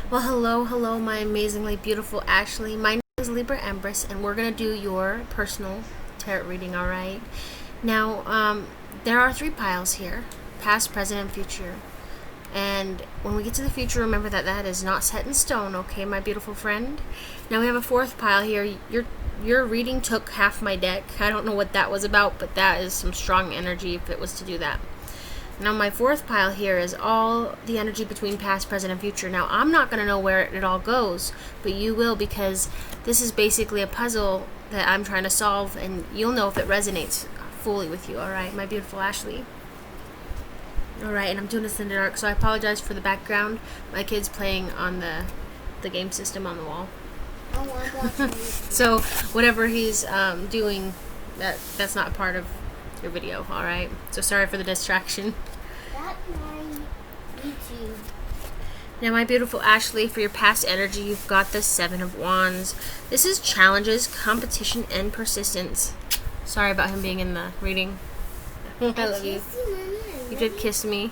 Well, hello, my amazingly beautiful Ashley. My name is Libra Empress, and we're gonna do your personal tarot reading. All right. Now, there are three piles here: past, present, and future. And when we get to the future, remember that that is not set in stone. Okay, my beautiful friend. Now we have a fourth pile here. Your reading took half my deck. I don't know what that was about, but that is some strong energy if it was to do that. Now my fourth pile here is all the energy between past, present, and future. Now I'm not going to know where it all goes, but you will, because this is basically a puzzle that I'm trying to solve, and you'll know if it resonates fully with you. Alright, my beautiful Ashley. Alright, and I'm doing this in the dark, so I apologize for the background. My kid's playing on the game system on the wall. Oh, I'm watching So whatever he's doing, that's not part of your video. Alright, so sorry for the distraction. That's my YouTube. Now, my beautiful Ashley, for your past energy, you've got the Seven of Wands. This is challenges, competition, and persistence. Sorry about him being in the reading. I love you. You did kiss me.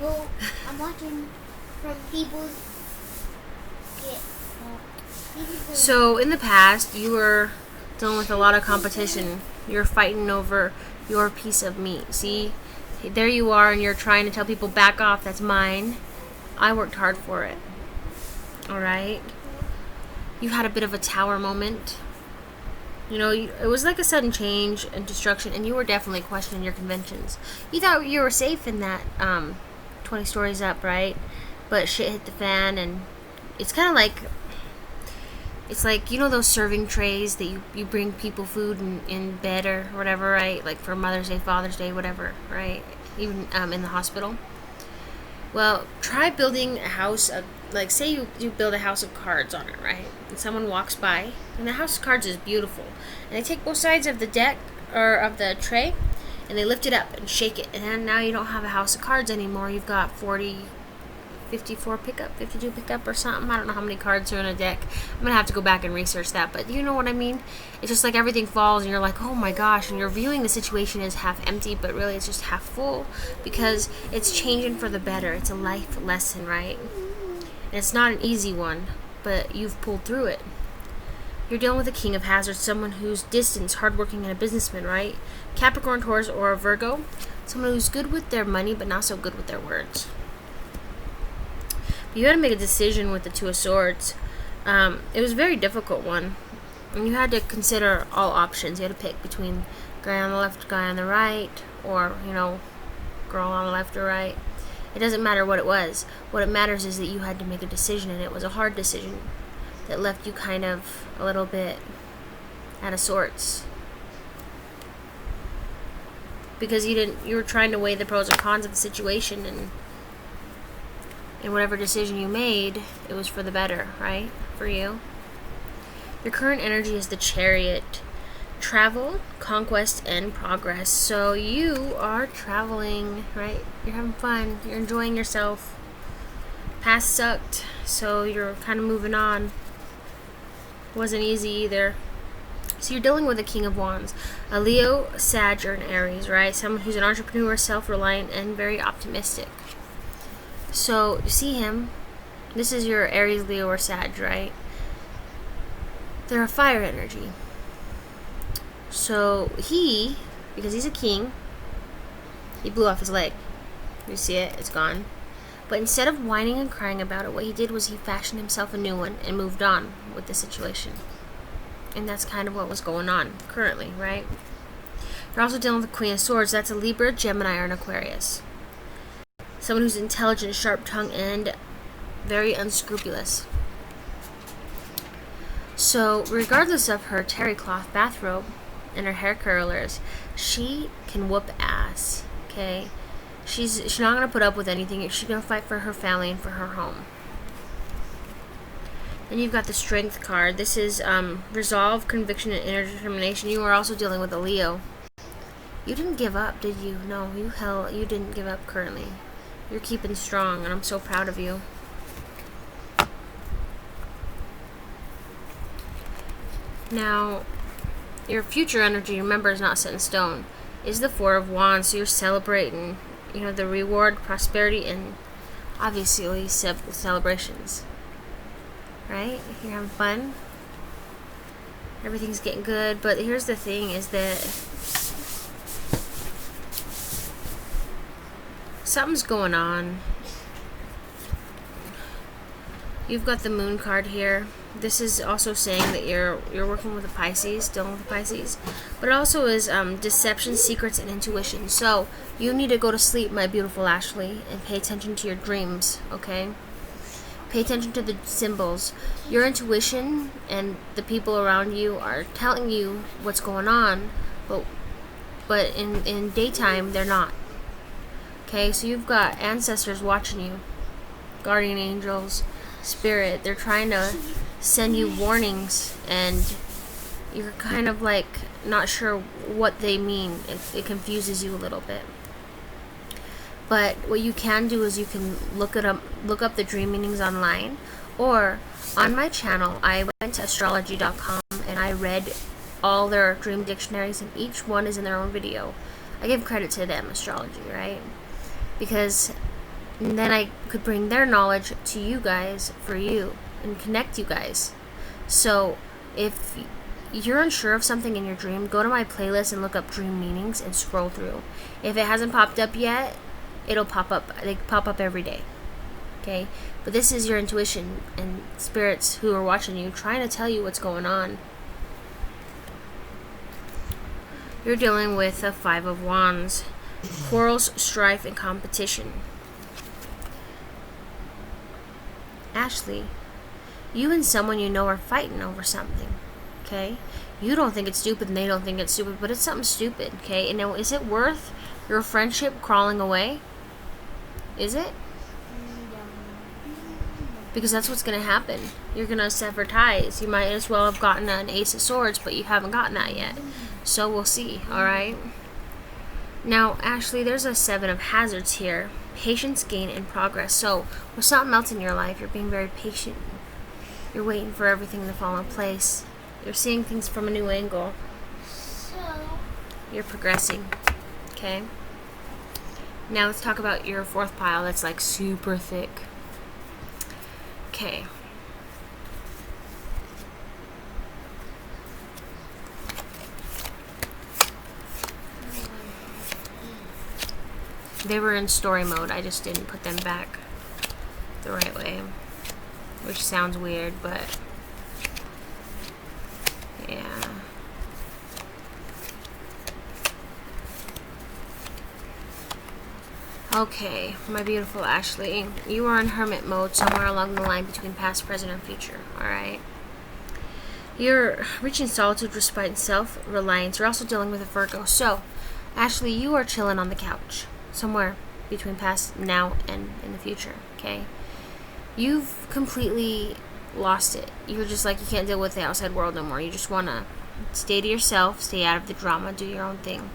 Well, I'm watching from people's. So, in the past, you were dealing with a lot of competition. You're fighting over your piece of meat. See, there you are, and you're trying to tell people, back off, that's mine. I worked hard for it. Alright? You had a bit of a tower moment. You know, it was like a sudden change and destruction, and you were definitely questioning your conventions. You thought you were safe in that 20 stories up, right? But shit hit the fan, and it's kind of like, it's like, you know those serving trays that you bring people food in bed or whatever, right? Like for Mother's Day, Father's Day, whatever, right? Even in the hospital. Well, try building a house of, like, say you build a house of cards on it, right? And someone walks by, and the house of cards is beautiful. And they take both sides of the deck, or of the tray, and they lift it up and shake it. And now you don't have a house of cards anymore. You've got 54 pickup, 52 pickup or something. I don't know how many cards are in a deck. I'm going to have to go back and research that. But you know what I mean? It's just like everything falls and you're like, oh my gosh. And you're viewing the situation as half empty, but really it's just half full, because it's changing for the better. It's a life lesson, right? And it's not an easy one, but you've pulled through it. You're dealing with a King of Hazards, someone who's distant, hardworking, and a businessman, right? Capricorn, Taurus, or a Virgo. Someone who's good with their money, but not so good with their words. You had to make a decision with the Two of Swords. It was a very difficult one. And you had to consider all options. You had to pick between guy on the left, guy on the right, or, you know, girl on the left or right. It doesn't matter what it was. What it matters is that you had to make a decision, and it was a hard decision that left you kind of a little bit out of sorts. Because you were trying to weigh the pros and cons of the situation, and whatever decision you made, it was for the better, right? For you. Your current energy is the Chariot. Travel, conquest, and progress. So you are traveling, right? You're having fun. You're enjoying yourself. Past sucked, so you're kind of moving on. Wasn't easy either. So you're dealing with a King of Wands. A Leo, Sag, or an Aries, right? Someone who's an entrepreneur, self-reliant, and very optimistic. So, you see him. This is your Aries, Leo, or Sag, right? They're a fire energy. So, because he's a king, he blew off his leg. You see it? It's gone. But instead of whining and crying about it, what he did was he fashioned himself a new one and moved on with the situation. And that's kind of what was going on currently, right? You're also dealing with the Queen of Swords. That's a Libra, Gemini, or an Aquarius. Someone who's intelligent, sharp-tongued, and very unscrupulous. So, regardless of her terry cloth bathrobe and her hair curlers, she can whoop ass, okay? She's not going to put up with anything. She's going to fight for her family and for her home. Then you've got the Strength card. This is resolve, conviction, and inner determination. You are also dealing with a Leo. You didn't give up, did you? No, you didn't give up currently. You're keeping strong, and I'm so proud of you. Now, your future energy, remember, is not set in stone. Is the Four of Wands, so you're celebrating, you know, the reward, prosperity, and obviously celebrations, right? You're having fun. Everything's getting good, but here's the thing: is that something's going on. You've got the Moon card here. This is also saying that you're working with a Pisces, dealing with a Pisces. But it also is deception, secrets, and intuition. So you need to go to sleep, my beautiful Ashley, and pay attention to your dreams, okay? Pay attention to the symbols. Your intuition and the people around you are telling you what's going on, but in daytime, they're not. Okay, so you've got ancestors watching you, guardian angels, spirit. They're trying to send you warnings, and you're kind of like not sure what they mean. It confuses you a little bit. But what you can do is you can look up the dream meanings online, or on my channel. I went to astrology.com and I read all their dream dictionaries, and each one is in their own video. I give credit to them, astrology, right? Because then I could bring their knowledge to you guys for you and connect you guys. So if you're unsure of something in your dream, go to my playlist and look up dream meanings and scroll through. If it hasn't popped up yet, it'll pop up. They pop up every day. Okay? But this is your intuition and spirits who are watching you, trying to tell you what's going on. You're dealing with a Five of Wands. Quarrels, strife, and competition. Ashley, you and someone you know are fighting over something, okay? You don't think it's stupid and they don't think it's stupid, but it's something stupid, okay? And now, is it worth your friendship crawling away? Is it? Because that's what's going to happen. You're going to sever ties. You might as well have gotten an Ace of Swords, but you haven't gotten that yet. So we'll see, alright? Now, Ashley, there's a Seven of Hazards here. Patience, gain, and progress. So, with something else in your life, you're being very patient. You're waiting for everything to fall in place. You're seeing things from a new angle. You're progressing. Okay? Now let's talk about your fourth pile that's like super thick. Okay. They were in story mode. I just didn't put them back the right way. Which sounds weird, but yeah. Okay, my beautiful Ashley. You are in hermit mode somewhere along the line between past, present, and future. Alright? You're reaching solitude, respite, and self-reliance. You're also dealing with a Virgo. So, Ashley, you are chilling on the couch. Somewhere between past, now, and in the future, okay? You've completely lost it. You're just like, you can't deal with the outside world no more. You just want to stay to yourself, stay out of the drama, do your own thing.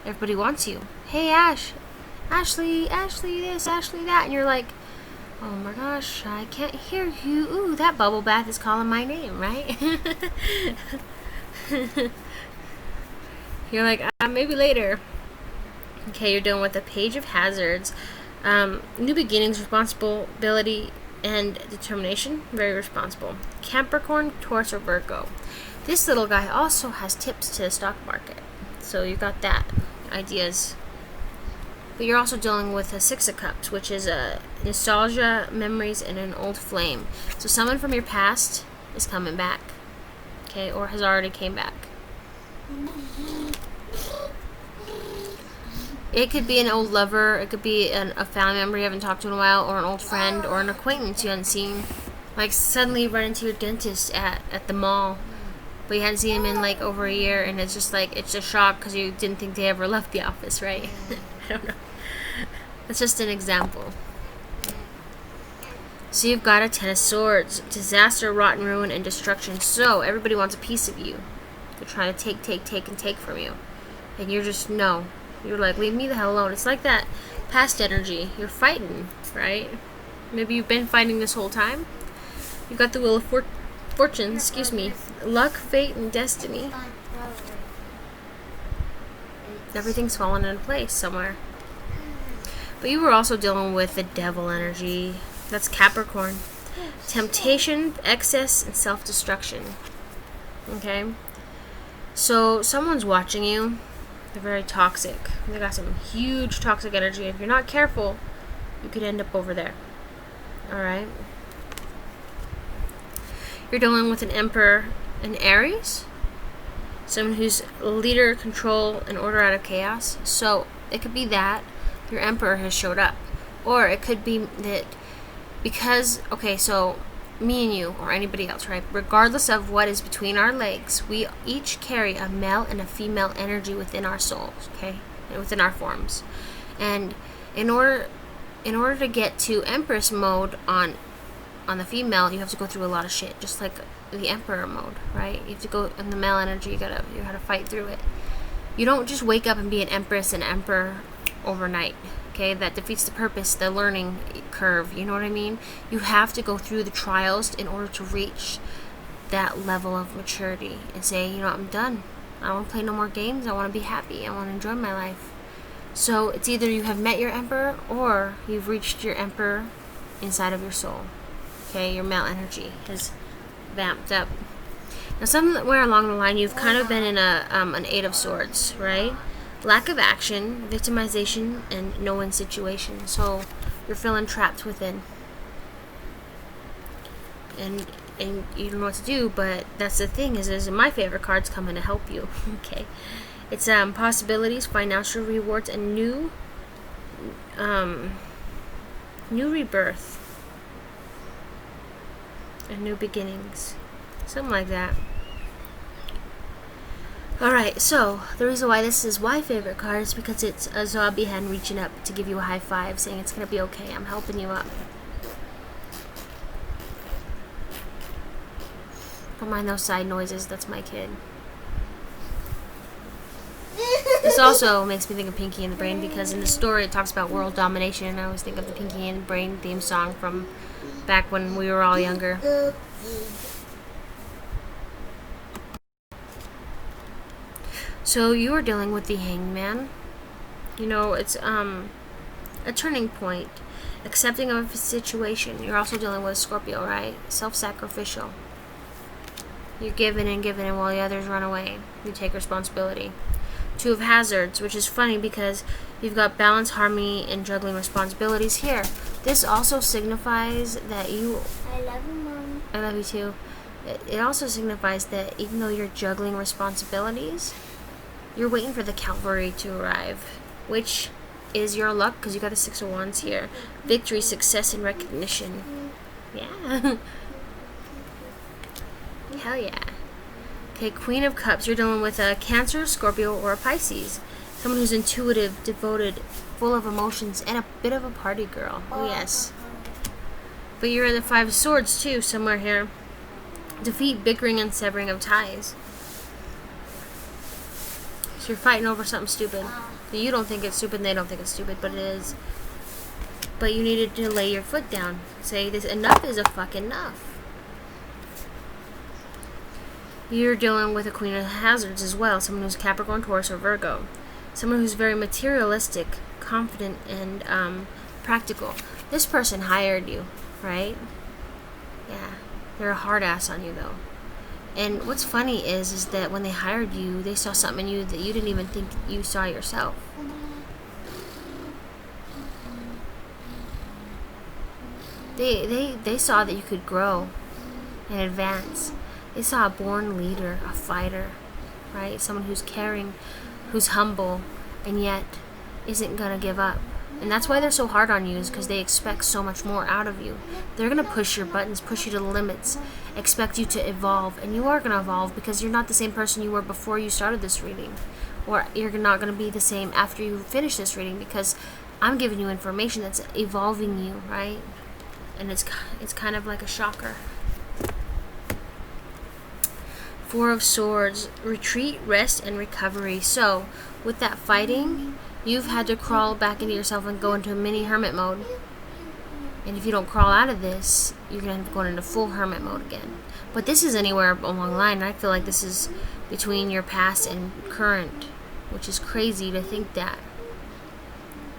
Everybody wants you. Hey, Ashley this, Ashley that. And you're like, oh my gosh, I can't hear you. Ooh, that bubble bath is calling my name, right? You're like, maybe later. Okay, you're dealing with the Page of Hazards. New beginnings, responsibility, and determination. Very responsible. Capricorn, Taurus, or Virgo. This little guy also has tips to the stock market. So you got that. Ideas. But you're also dealing with a Six of Cups, which is a nostalgia, memories, and an old flame. So someone from your past is coming back. Okay, or has already came back. It could be an old lover, it could be a family member you haven't talked to in a while, or an old friend, or an acquaintance you hadn't seen. Like, suddenly you run into your dentist at the mall, but you hadn't seen him in like over a year, and it's just like, it's a shock because you didn't think they ever left the office, right? I don't know. That's just an example. So you've got a Ten of Swords, disaster, rotten, ruin, and destruction. So everybody wants a piece of you. They're trying to take from you. And you're just, no. You're like, leave me the hell alone. It's like that past energy. You're fighting, right? Maybe you've been fighting this whole time. You've got the Wheel of Fortune, excuse me. Luck, fate, and destiny. Everything's fallen into place somewhere. But you were also dealing with the devil energy. That's Capricorn. Temptation, excess, and self-destruction. Okay? So someone's watching you. They're very toxic. They got some huge toxic energy. If you're not careful, you could end up over there. Alright? You're dealing with an Emperor in Aries. Someone who's leader, control, and order out of chaos. So it could be that your Emperor has showed up. Or it could be that because, okay, so me and you, or anybody else, right? Regardless of what is between our legs, we each carry a male and a female energy within our souls, okay? And within our forms. And in order to get to Empress mode on the female, you have to go through a lot of shit, just like the Emperor mode, right? You have to go in the male energy, you gotta fight through it. You don't just wake up and be an Empress and Emperor overnight. Okay, that defeats the purpose, the learning curve, you know what I mean? You have to go through the trials in order to reach that level of maturity and say, you know, I'm done. I don't want to play no more games. I want to be happy. I want to enjoy my life. So it's either you have met your Emperor or you've reached your Emperor inside of your soul. Okay, your male energy has vamped up. Now, somewhere along the line, you've kind of been in an Eight of Swords, right? Lack of action, victimization, and no-win situation. So you're feeling trapped within. And you don't know what to do, but that's the thing is my favorite cards coming to help you. Okay. It's possibilities, financial rewards, and new rebirth. And new beginnings. Something like that. Alright, so the reason why this is my favorite card is because it's a zombie hand reaching up to give you a high five, saying it's going to be okay, I'm helping you up. Don't mind those side noises, that's my kid. This also makes me think of Pinky and the Brain because in the story it talks about world domination, and I always think of the Pinky and the Brain theme song from back when we were all younger. So you are dealing with the Hangman. You know, it's a turning point. Accepting of a situation. You're also dealing with Scorpio, right? Self-sacrificial. You're giving and while the others run away. You take responsibility. Two of Hazards, which is funny because you've got balance, harmony, and juggling responsibilities here. This also signifies that you... I love you, Mom. I love you too. It also signifies that even though you're juggling responsibilities, you're waiting for the cavalry to arrive, which is your luck because you got the Six of Wands here. Victory, success, and recognition. Yeah. Hell yeah. Okay, Queen of Cups. You're dealing with a Cancer, Scorpio, or a Pisces. Someone who's intuitive, devoted, full of emotions, and a bit of a party girl. Oh, yes. But you're in the Five of Swords, too, somewhere here. Defeat, bickering, and severing of ties. So you're fighting over something stupid. You don't think it's stupid, and they don't think it's stupid, but it is. But you needed to lay your foot down. Say, this enough is a fuck enough. You're dealing with a Queen of Hazards as well. Someone who's Capricorn, Taurus, or Virgo. Someone who's very materialistic, confident, and practical. This person hired you, right? Yeah. They're a hard ass on you, though. And what's funny is that when they hired you, they saw something in you that you didn't even think you saw yourself. They saw that you could grow and advance. They saw a born leader, a fighter, right? Someone who's caring, who's humble, and yet isn't gonna give up. And that's why they're so hard on you, is because they expect so much more out of you. They're gonna push your buttons, push you to the limits, expect you to evolve. And you are gonna evolve because you're not the same person you were before you started this reading. Or you're not gonna be the same after you finish this reading, because I'm giving you information that's evolving you, right? And it's kind of like a shocker. Four of Swords, retreat, rest, and recovery. So, with that fighting, you've had to crawl back into yourself and go into a mini hermit mode. And if you don't crawl out of this, you're going to end up going into full hermit mode again. But this is anywhere along the line. I feel like this is between your past and current, which is crazy to think that.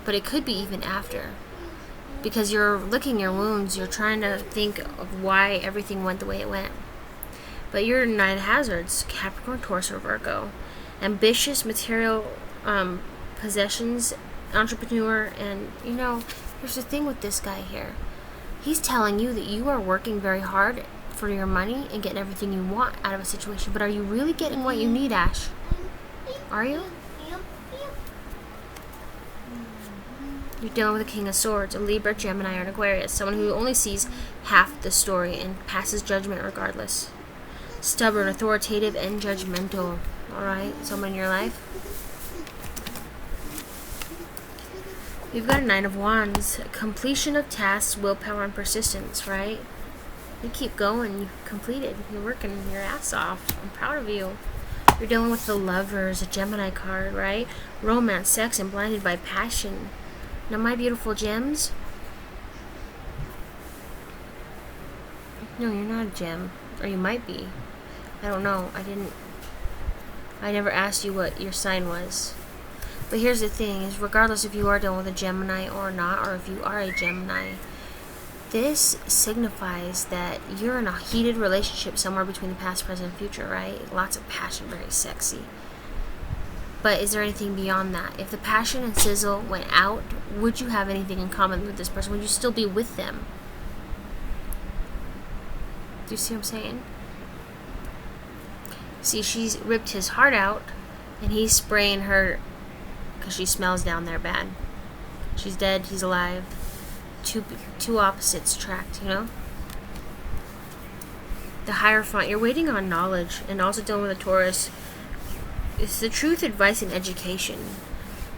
but it could be even after. Because you're licking your wounds, you're trying to think of why everything went the way it went. But you're Nine Hazards, Capricorn, Taurus, or Virgo. Ambitious, material possessions, entrepreneur, and here's the thing with this guy here. He's telling you that you are working very hard for your money and getting everything you want out of a situation. But are you really getting what you need, Ash? Are you? You're dealing with a King of Swords, a Libra, Gemini, or an Aquarius. Someone who only sees half the story and passes judgment regardless. Stubborn, authoritative, and judgmental. Alright, someone in your life. You've got a Nine of Wands. Completion of tasks, willpower, and persistence, right? You keep going. You've completed. You're working your ass off. I'm proud of you. You're dealing with the Lovers, a Gemini card, right? Romance, sex, and blinded by passion. Now, my beautiful gems. No, you're not a gem. Or you might be. I don't know. I never asked you what your sign was. But here's the thing, is regardless if you are dealing with a Gemini or not, or if you are a Gemini, this signifies that you're in a heated relationship somewhere between the past, present, and future, right? Lots of passion, very sexy. But is there anything beyond that? If the passion and sizzle went out, would you have anything in common with this person? Would you still be with them? Do you see what I'm saying? See, she's ripped his heart out, and he's spraying her because she smells down there bad. She's dead, he's alive. Two opposites tracked, The Hierophant, you're waiting on knowledge, and also dealing with a Taurus. It's the truth, advice, and education.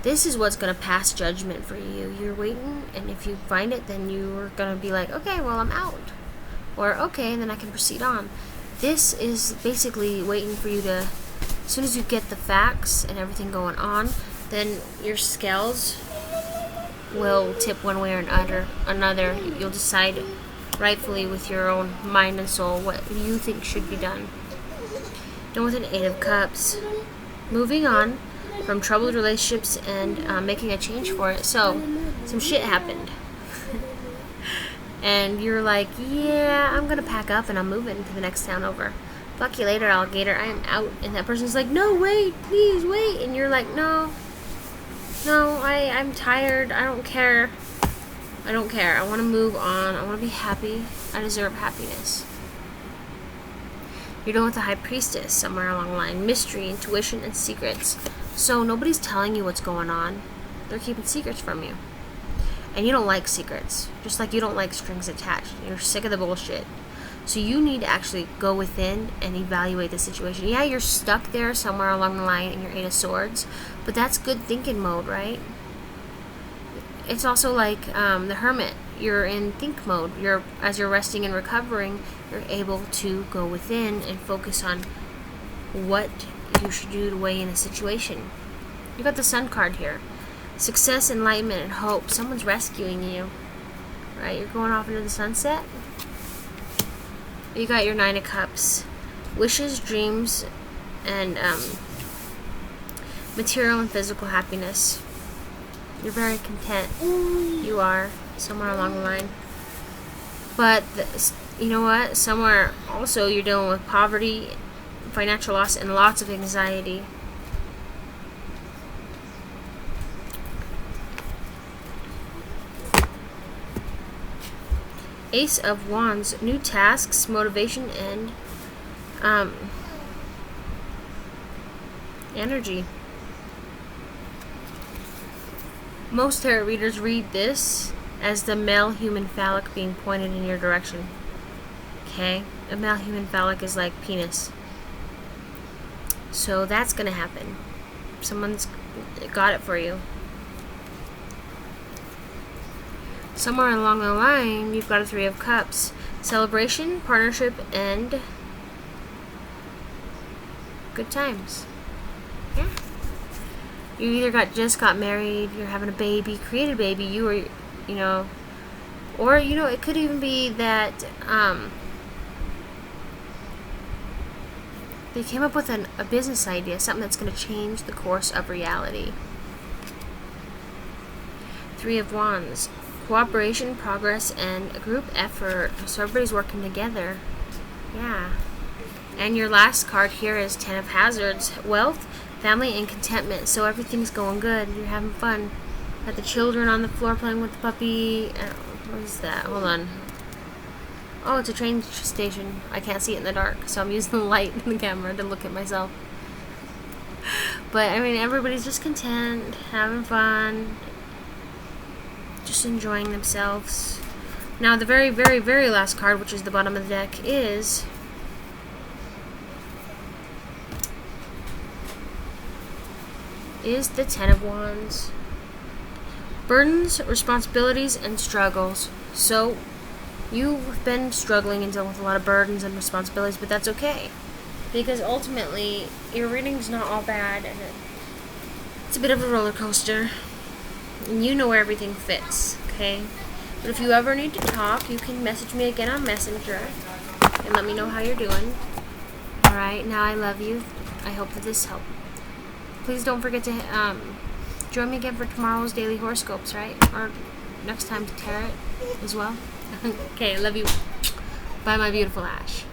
This is what's going to pass judgment for you. You're waiting, and if you find it, then you're going to be like, okay, well, I'm out. Or, okay, and then I can proceed on. This is basically waiting for you to, as soon as you get the facts and everything going on, then your scales will tip one way or another. You'll decide rightfully with your own mind and soul what you think should be done. Done with an Eight of Cups. Moving on from troubled relationships and making a change for it. So, some shit happened. And you're like, yeah, I'm going to pack up and I'm moving to the next town over. Fuck you later, alligator. I am out. And that person's like, no, wait, please, wait. And you're like, no, I'm tired. I don't care. I want to move on. I want to be happy. I deserve happiness. You're dealing with the High Priestess somewhere along the line. Mystery, intuition, and secrets. So nobody's telling you what's going on. They're keeping secrets from you. And you don't like secrets. Just like you don't like strings attached. You're sick of the bullshit. So you need to actually go within and evaluate the situation. Yeah, you're stuck there somewhere along the line in your Eight of Swords. But that's good thinking mode, right? It's also like the Hermit. You're in think mode. As you're resting and recovering, you're able to go within and focus on what you should do to weigh in a situation. You got the Sun card here. Success, enlightenment, and hope. Someone's rescuing you. Right? You're going off into the sunset. You got your Nine of Cups. Wishes, dreams, and material and physical happiness. You're very content. You are, somewhere along the line. But, you know what? Somewhere also you're dealing with poverty, financial loss, and lots of anxiety. Ace of Wands, new tasks, motivation, and energy. Most tarot readers read this as the male human phallic being pointed in your direction. Okay? A male human phallic is like penis. So that's going to happen. Someone's got it for you. Somewhere along the line, you've got a Three of Cups. Celebration, partnership, and good times. Yeah. You either just got married, you're having a baby, created a baby, you were, or, it could even be that, they came up with a business idea, something that's going to change the course of reality. Three of Wands. Cooperation, progress, and a group effort. So everybody's working together. Yeah. And your last card here is Ten of Hazards. Wealth, family, and contentment. So everything's going good. You're having fun. Got the children on the floor playing with the puppy. What is that? Hold on. Oh, it's a train station. I can't see it in the dark, so I'm using the light in the camera to look at myself. But, I mean, everybody's just content, having fun, just enjoying themselves. Now, the very, very, very last card, which is the bottom of the deck, is the Ten of Wands. Burdens, responsibilities, and struggles. So, you've been struggling and dealing with a lot of burdens and responsibilities, but that's okay. Because ultimately, your reading's not all bad, and it's a bit of a roller coaster. And you know where everything fits, okay? But if you ever need to talk, you can message me again on Messenger and let me know how you're doing. Alright, now I love you. I hope that this helped. Please don't forget to join me again for tomorrow's daily horoscopes, right? Or next time to tarot as well. Okay, I love you. Bye, my beautiful Ash.